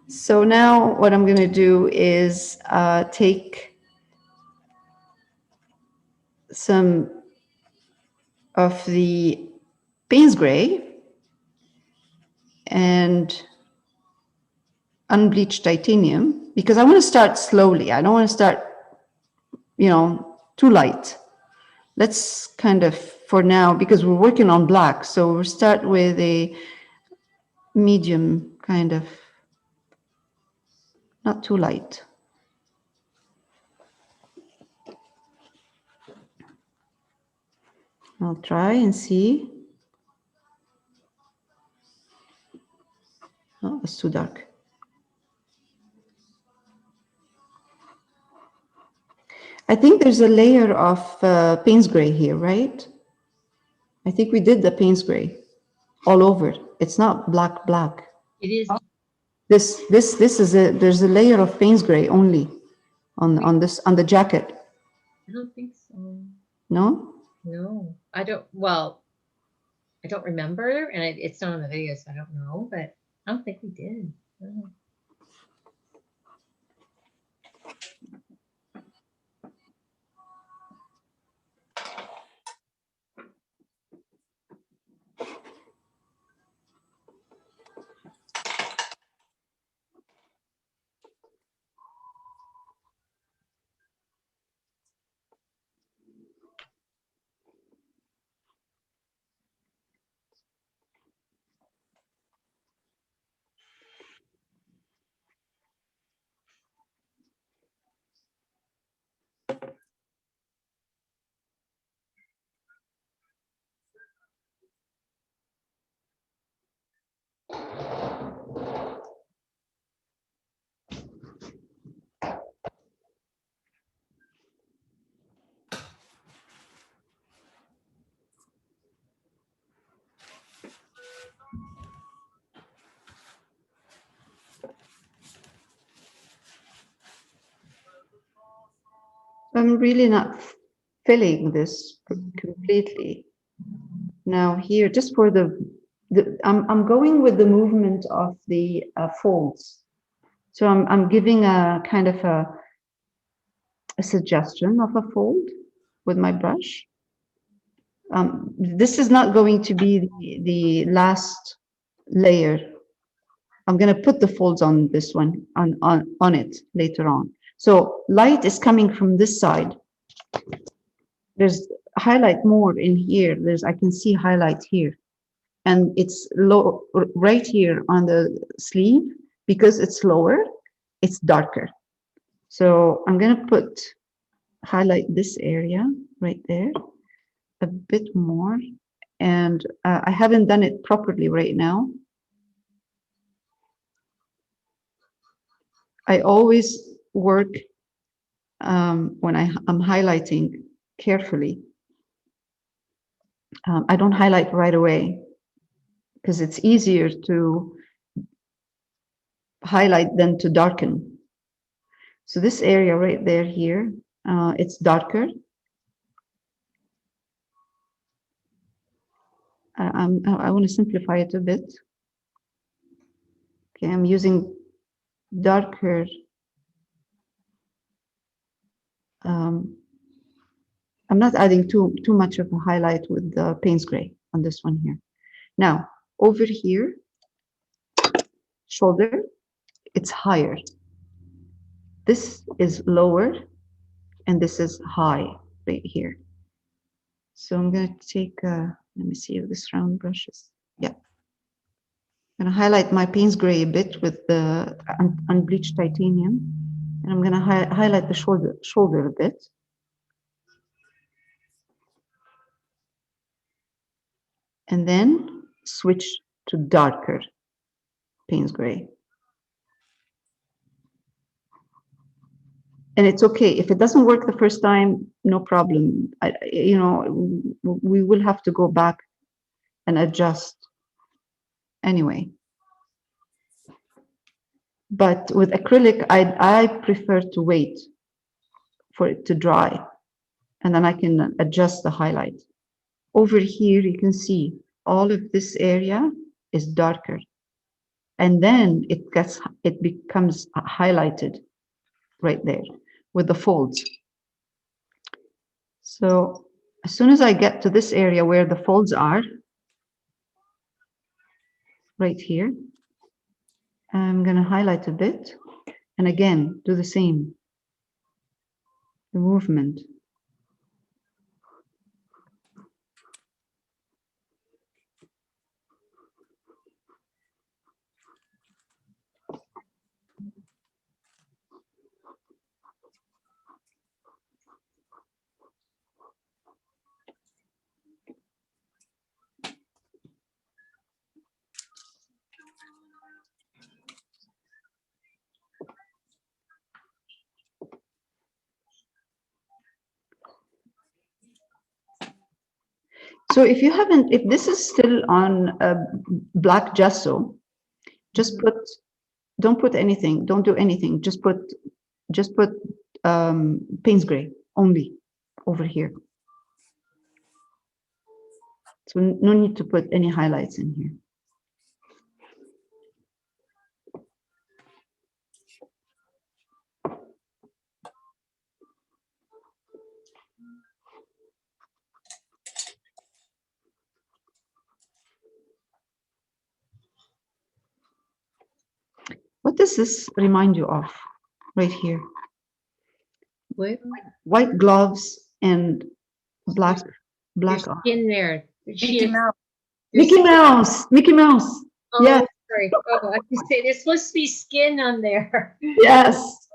So now what I'm going to do is take some of the Payne's gray and unbleached titanium, because I want to start slowly. I don't want to start, too light. Let's kind of, for now, because we're working on black, so we'll start with a medium kind of, not too light. I'll try and see. Oh, it's too dark. I think there's a layer of Payne's gray here, right? I think we did the Payne's gray all over. It's not black, black. It is. This is there's a layer of Payne's gray only on the jacket. I don't think so. No? No, I don't. Well, I don't remember, and it's not on the video, so I don't know. But I don't think we did. No. I'm really not filling this completely. Now here, just for I'm going with the movement of the folds. So I'm giving a kind of a suggestion of a fold with my brush. This is not going to be the last layer. I'm going to put the folds on this one, on it later on. So light is coming from this side. There's highlight more in here. I can see highlight here. And it's low right here on the sleeve. Because it's lower, it's darker. So I'm going to highlight this area right there a bit more. And I haven't done it properly right now. I always work when I'm highlighting carefully. I don't highlight right away because it's easier to highlight than to darken. So this area right there here, it's darker. I want to simplify it a bit. Okay, I'm using darker. I'm not adding too much of a highlight with the Payne's gray on this one here. Now, over here, shoulder, it's higher. This is lower, and this is high right here. So I'm going to take, let me see if this round brush is, yeah. I'm going to highlight my Payne's gray a bit with the unbleached titanium. And I'm going to highlight the shoulder a bit. And then switch to darker Payne's gray. And it's okay if it doesn't work the first time, no problem. We will have to go back and adjust anyway. But with acrylic, I prefer to wait for it to dry, and then I can adjust the highlight. Over here, you can see all of this area is darker. and then it becomes highlighted right there with the folds. So as soon as I get to this area where the folds are, right here, I'm going to highlight a bit, and again do the same, the movement. So if you haven't, if this is still on black gesso, just put, don't put anything, don't do anything, just put Payne's gray only over here. So no need to put any highlights in here. What does this remind you of right here? What? White gloves and black Your skin there. Mickey Mouse. Mickey Mouse. Mickey Mouse. Oh, Yeah. sorry. Oh, I was say there's supposed to be skin on there. Yes.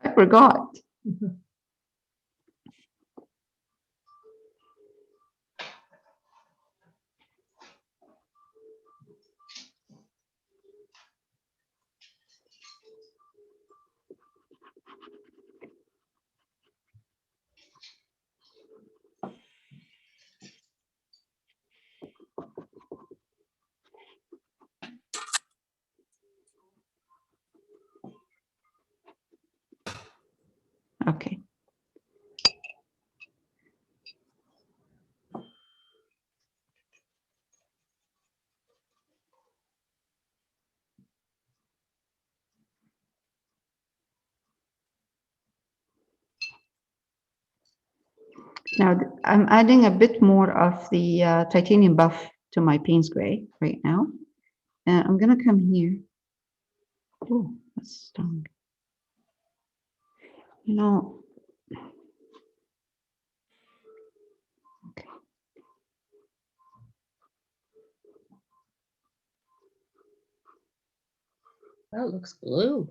I forgot. Okay. Now I'm adding a bit more of the titanium buff to my Payne's gray right now. And I'm gonna come here. Oh, that's strong. You know, okay. Oh, it looks blue.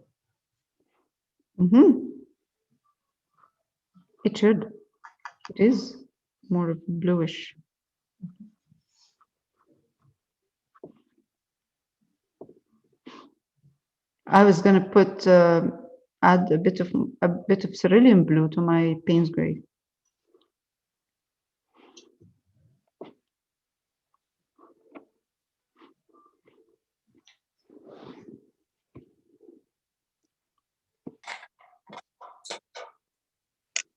Mm-hmm. It should. It is more bluish. I was gonna put add a bit of cerulean blue to my Payne's gray.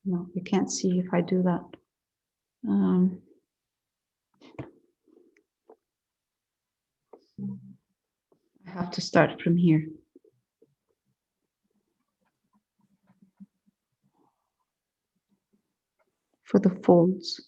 No, you can't see if I do that. I have to start from here. For the folds.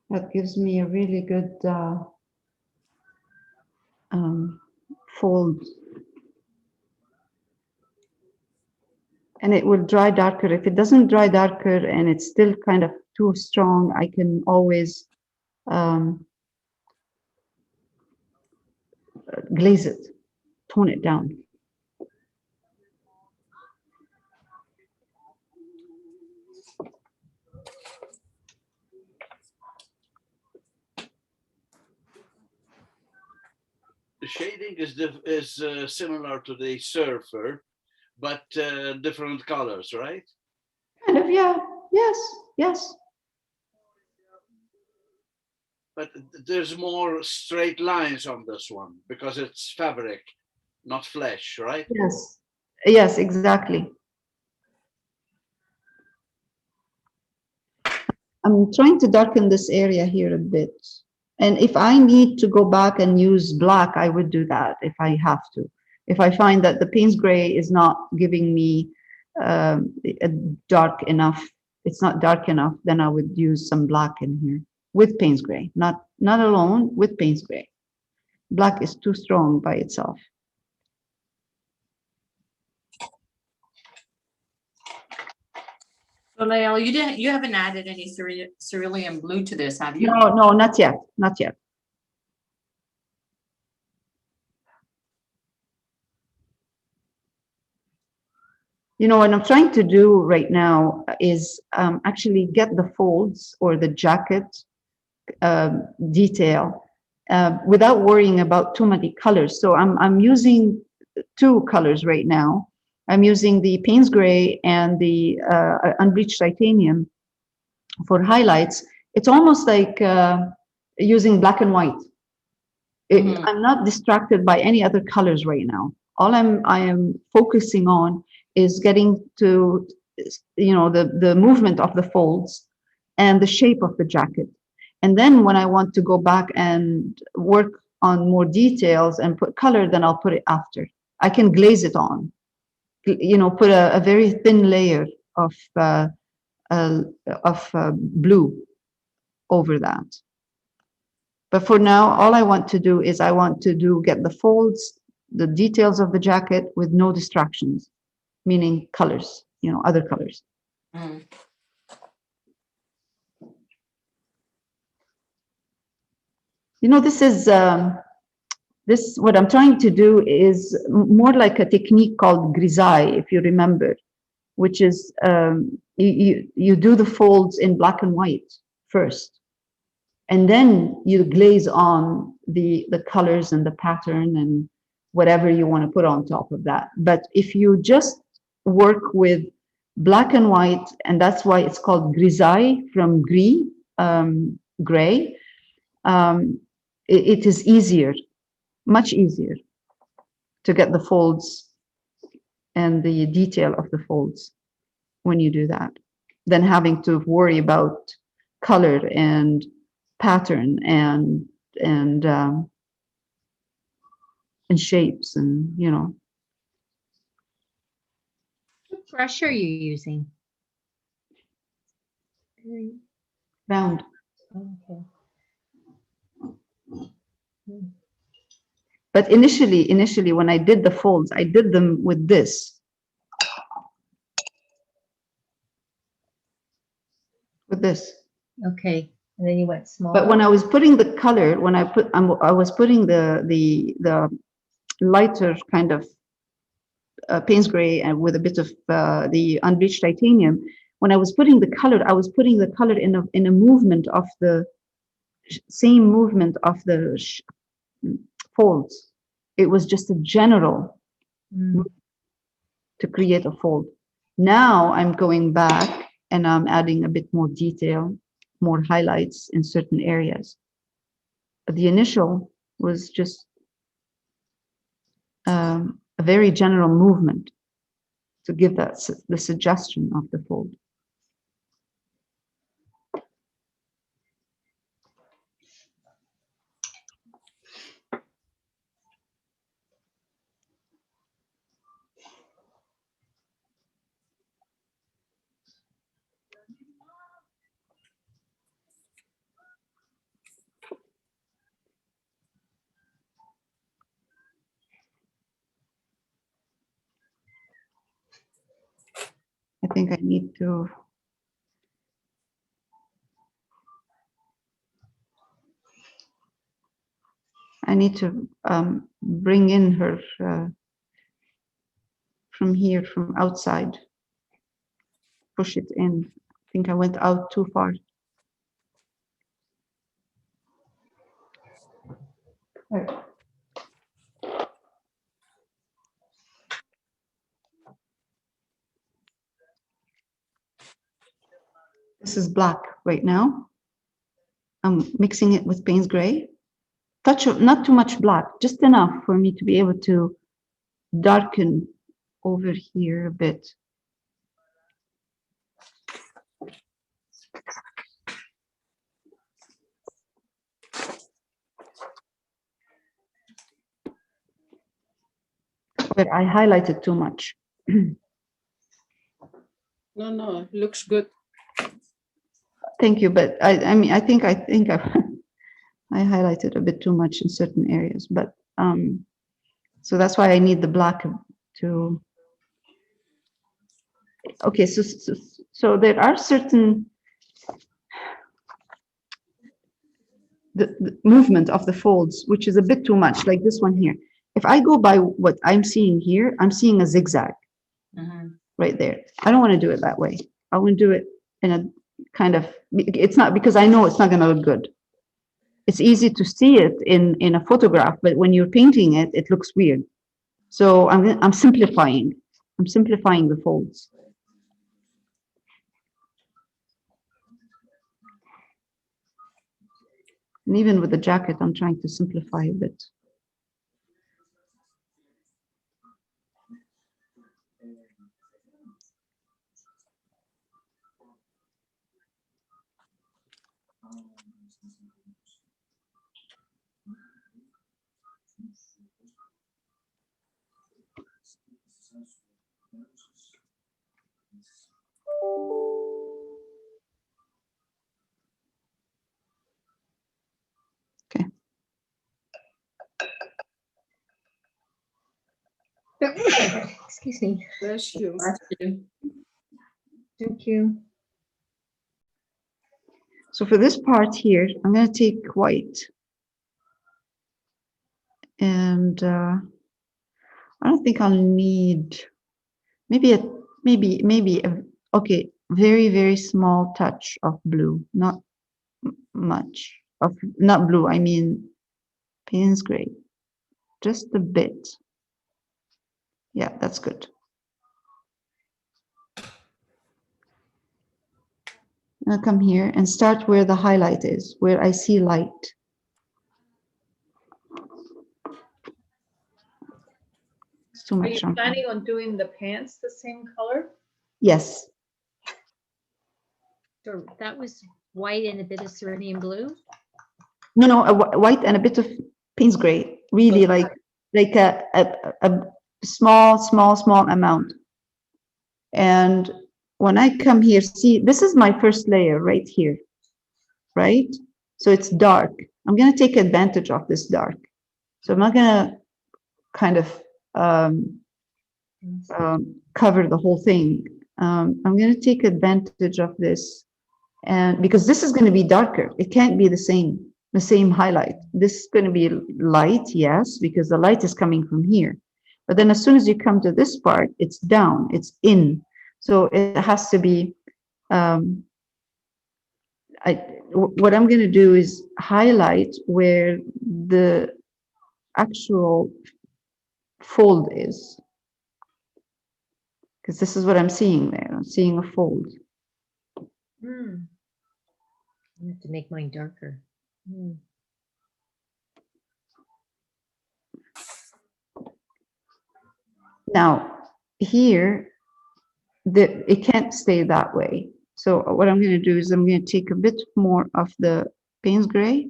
That gives me a really good fold. And it will dry darker. If it doesn't dry darker and it's still kind of too strong, I can always glaze it, tone it down. The shading is similar to the surfer, but different colors, right? Kind of, yeah. Yes, yes. But there's more straight lines on this one because it's fabric, not flesh, right? Yes, yes, exactly. I'm trying to darken this area here a bit. And if I need to go back and use black, I would do that if I have to. If I find that the Payne's gray is not giving me a dark enough, it's not dark enough, then I would use some black in here with Payne's gray, not alone, with Payne's gray. Black is too strong by itself. So Lael, you haven't added any cerulean blue to this, have you? No, no, not yet, not yet. You know, what I'm trying to do right now is actually get the folds or the jacket detail without worrying about too many colors. So I'm using two colors right now. I'm using the Payne's gray and the unbleached titanium for highlights. It's almost like using black and white. I'm not distracted by any other colors right now. All I am focusing on is getting to, you know, the movement of the folds and the shape of the jacket. And then when I want to go back and work on more details and put color, then I'll put it after. I can glaze it on, you know, put a very thin layer of blue over that. But for now, all I want to do is I want to get the folds, the details of the jacket with no distractions, meaning colors, you know, other colors. Mm. You know, this is what I'm trying to do is more like a technique called grisaille, if you remember, which is you do the folds in black and white first, and then you glaze on the colors and the pattern and whatever you want to put on top of that. But if you just work with black and white, and that's why it's called grisaille from gris, gray, it is easier, much easier to get the folds and the detail of the folds when you do that than having to worry about color and pattern and shapes and, you know. What brush are you using? Round. Okay. But initially when I did the folds, I did them with this. With this. Okay. And then you went small. But when I was putting the color, when I was putting the lighter kind of Payne's gray and with a bit of the unbleached titanium, when I was putting the color, I was putting the color in a movement of the same movement of the folds. It was just a general to create a fold. Now I'm going back and I'm adding a bit more detail, more highlights in certain areas. But the initial was just a very general movement to give that the suggestion of the fold. I think I need to bring in her from here, from outside, push it in think I went out too far. Right. This is black right now. I'm mixing it with Payne's gray. Touch of, not too much black, just enough for me to be able to darken over here a bit. But I highlighted too much. No, it looks good. Thank you, but I mean, I think I I highlighted a bit too much in certain areas, but so that's why I need the black to. Okay, so there are certain the movement of the folds, which is a bit too much, like this one here. If I go by what I'm seeing here, I'm seeing a zigzag right there. I don't want to do it that way. I want to do it in a kind of, it's not, because I know it's not going to look good. It's easy to see it in a photograph, but when you're painting it, it looks weird. So I'm simplifying. I'm simplifying the folds. And even with the jacket, I'm trying to simplify a bit. Okay. Excuse me. Bless you. Thank you. So for this part here, I'm going to take white. And I don't think I'll need, maybe okay, very, very small touch of blue, not much of, not blue, I mean Payne's gray, just a bit. Yeah, that's good. I'll come here and start where the highlight is, where I see light. It's too Are much. you planning on doing the pants the same color? Yes. So that was white and a bit of cerulean blue? No, white and a bit of Payne's gray. Really, like a small amount. And when I come here, see, this is my first layer right here, right? So it's dark. I'm going to take advantage of this dark. So I'm not going to kind of cover the whole thing. I'm going to take advantage of this, and because this is going to be darker, it can't be the same highlight. This is going to be light, yes, because the light is coming from here. But then as soon as you come to this part, it's down, it's in. So it has to be, what I'm going to do is highlight where the actual fold is. Because this is what I'm seeing there. I'm seeing a fold. I have to make mine darker. Now, here, it can't stay that way. So what I'm going to do is I'm going to take a bit more of the Payne's gray,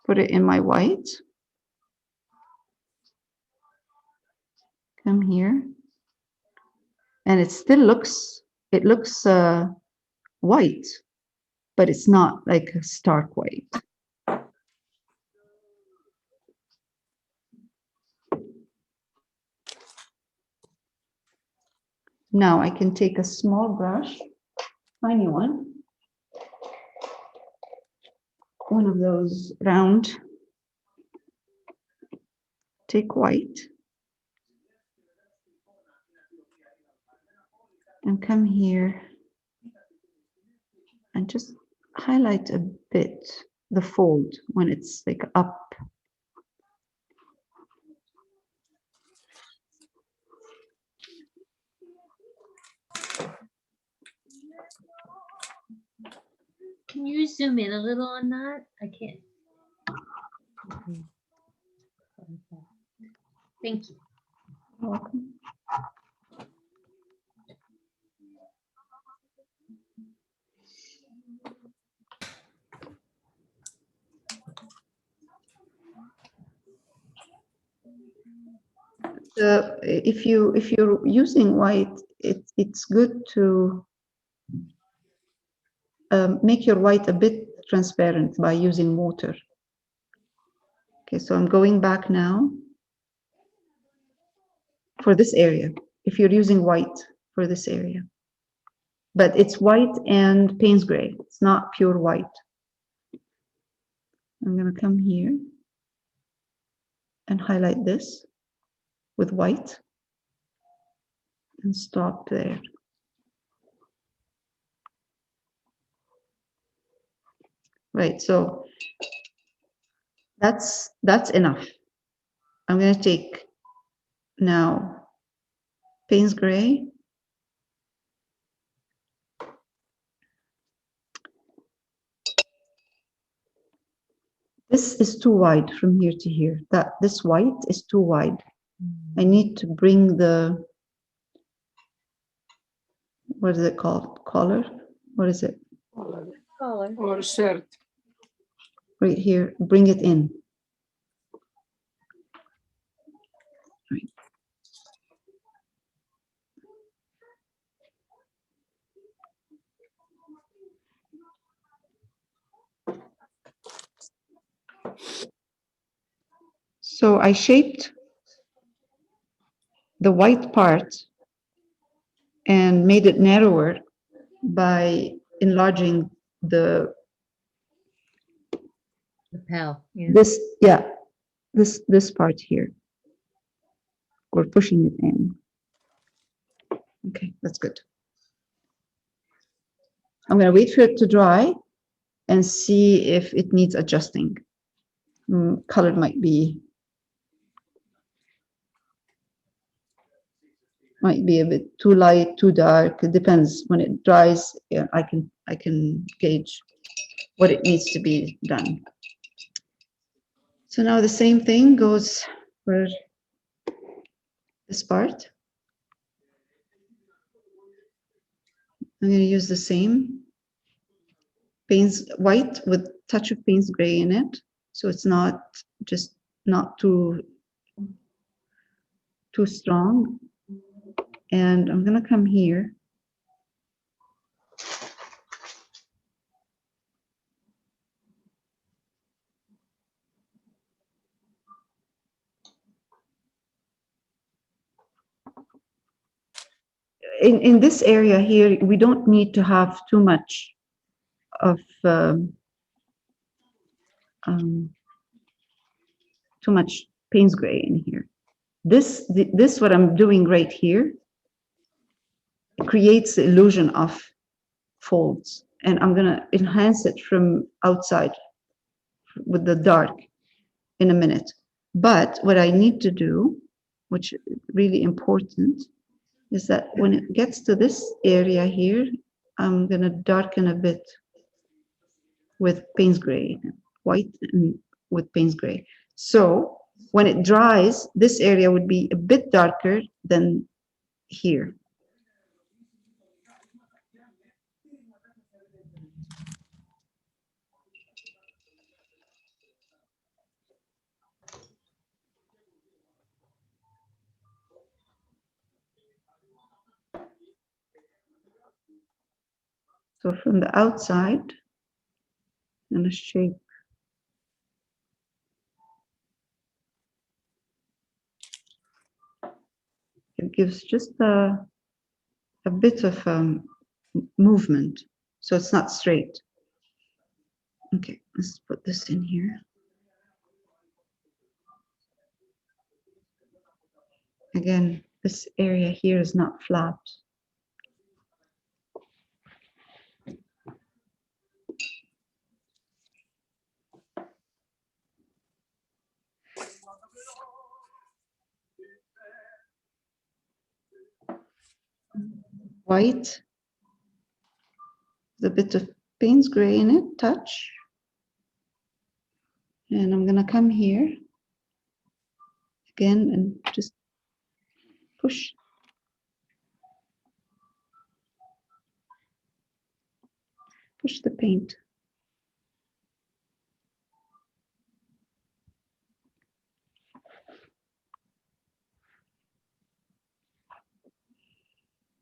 put it in my white. Come here. And it still looks, white, but it's not like a stark white. Now I can take a small brush, tiny one of those round, take white, and come here and just highlight a bit the fold when it's like up. Can you zoom in a little on that? I can't. Thank you. Welcome. If you're using white, it's good to make your white a bit transparent by using water. Okay, so I'm going back now for this area. If you're using white for this area, but it's white and Payne's gray. It's not pure white. I'm gonna come here and highlight this with white and stop there. Right, so that's enough. I'm gonna take now Payne's gray. This is too wide from here to here. This white is too wide. I need to bring the, what is it called? Collar? What is it? Color. Or shirt. Right here, bring it in. Right. So I shaped the white part and made it narrower by enlarging the Lapel. Yeah. this part here. Or pushing it in. Okay, that's good. I'm gonna wait for it to dry and see if it needs adjusting. Color might be a bit too light, too dark. It depends. When it dries, yeah, I can gauge what it needs to be done. So now the same thing goes for this part. I'm going to use the same Payne's white with touch of Payne's gray in it, so it's not too strong. And I'm going to come here. In this area here, we don't need to have too much of too much Payne's gray in here. This what I'm doing right here creates the illusion of folds, and I'm gonna enhance it from outside with the dark in a minute. But what I need to do, which is really important, is that when it gets to this area here, I'm gonna darken a bit with Payne's gray, white and with Payne's gray. So when it dries, this area would be a bit darker than here. So from the outside, I'm gonna shape. It gives just a bit of movement, so it's not straight. Okay, let's put this in here. Again, this area here is not flat. white, with a bit of Payne's gray in it, touch. And I'm gonna come here again and just push. Push the paint.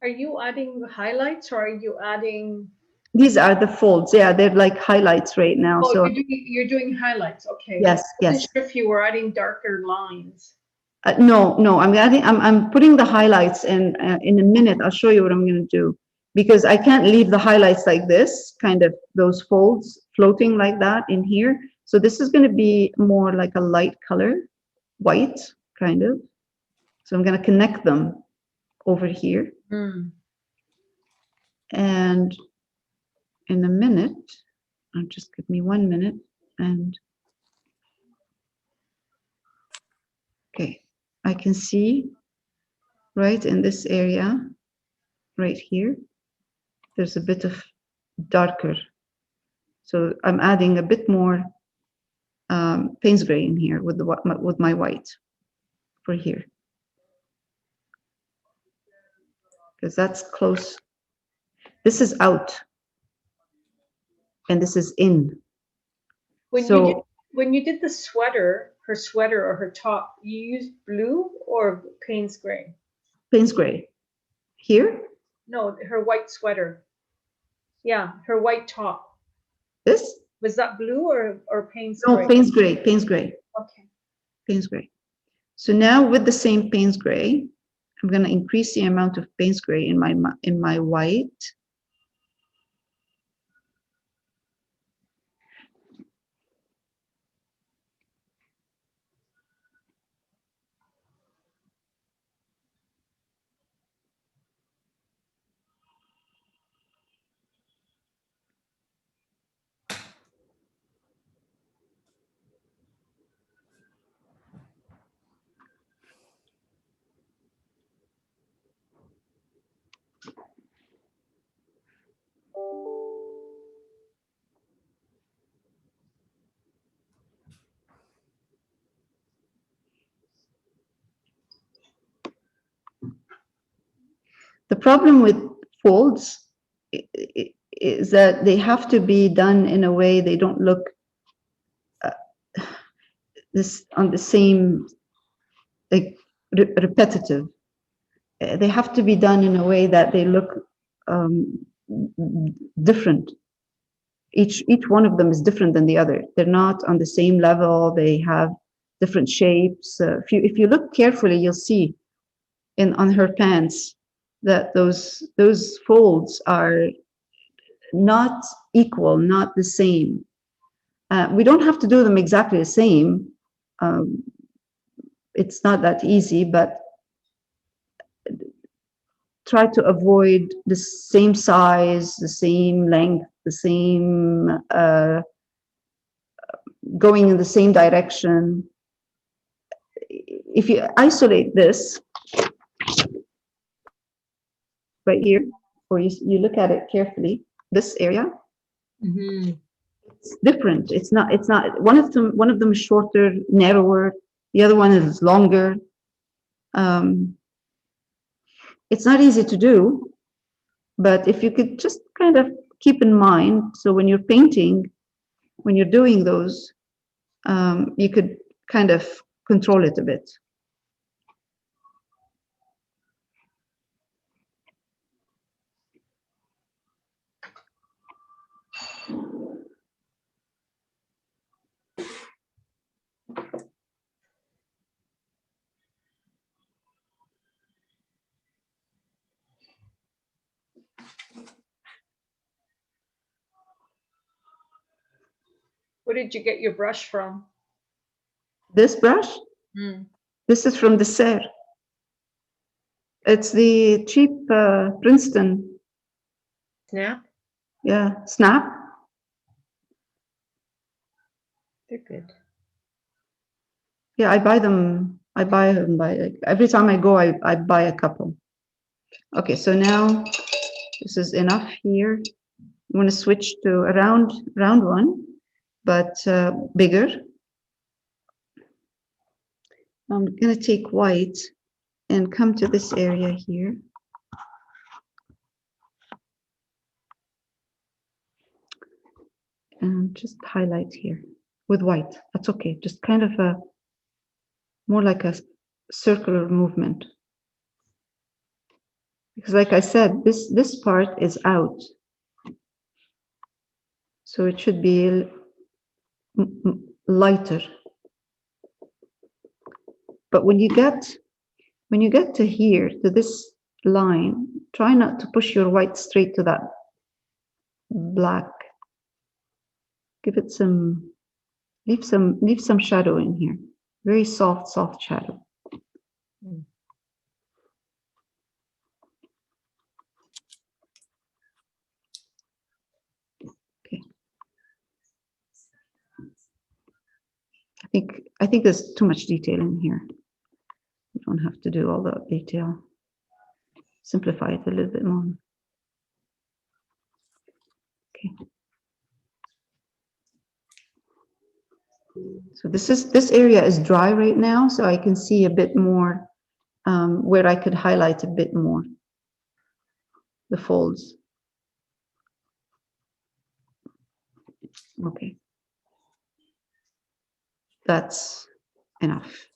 Are you adding highlights or are you adding? These are the folds. Yeah, they're like highlights right now. Oh, So you're doing highlights. Okay. yes, I wasn't yes. sure if you were adding darker lines. No, I'm adding. I'm putting the highlights, and in a minute I'll show you what I'm going to do, because I can't leave the highlights like this, kind of those folds floating like that in here. So this is going to be more like a light color, white kind of. So I'm going to connect them over here, and in a minute, just give me 1 minute, and okay, I can see right in this area, right here, there's a bit of darker. So I'm adding a bit more Payne's gray in here with my white for here, because that's close. This is out, and this is in. When you did the sweater, her sweater or her top, you used blue or Payne's gray? Payne's gray here. No, her white sweater. Yeah, her white top. This? Was that blue or Payne's No, gray? Payne's gray. Payne's gray. Okay. Payne's gray. So now with the same Payne's gray, I'm going to increase the amount of Payne's gray in my white. The problem with folds is that they have to be done in a way they don't look this on the same, like repetitive. They have to be done in a way that they look different. Each one of them is different than the other. They're not on the same level. They have different shapes. If you look carefully, you'll see on her pants that those folds are not equal, not the same. We don't have to do them exactly the same. It's not that easy, but try to avoid the same size, the same length, the same going in the same direction. If you isolate this right here, or you look at it carefully, this area, it's different. It's not one of them is shorter, narrower, the other one is longer. It's not easy to do, but if you could just kind of keep in mind, so when you're painting, when you're doing those, you could kind of control it a bit. Where did you get your brush from? This brush, this is from the Serre. It's the cheap Princeton. Snap? Yeah, Snap. They're good. Yeah, I buy them by like, every time I go, I buy a couple. Okay, so now This is enough here. I'm going to switch to a round one, but bigger. I'm going to take white and come to this area here. And just highlight here with white. That's okay. Just kind of a more like a circular movement. Because like I said, this part is out. So it should be lighter. But when you get to here, to this line, try not to push your white straight to that black. Give it some, leave some shadow in here. Very soft shadow. Okay. I think there's too much detail in here. You don't have to do all the detail. Simplify it a little bit more. Okay. So this area is dry right now, so I can see a bit more where I could highlight a bit more the folds. Okay. That's enough.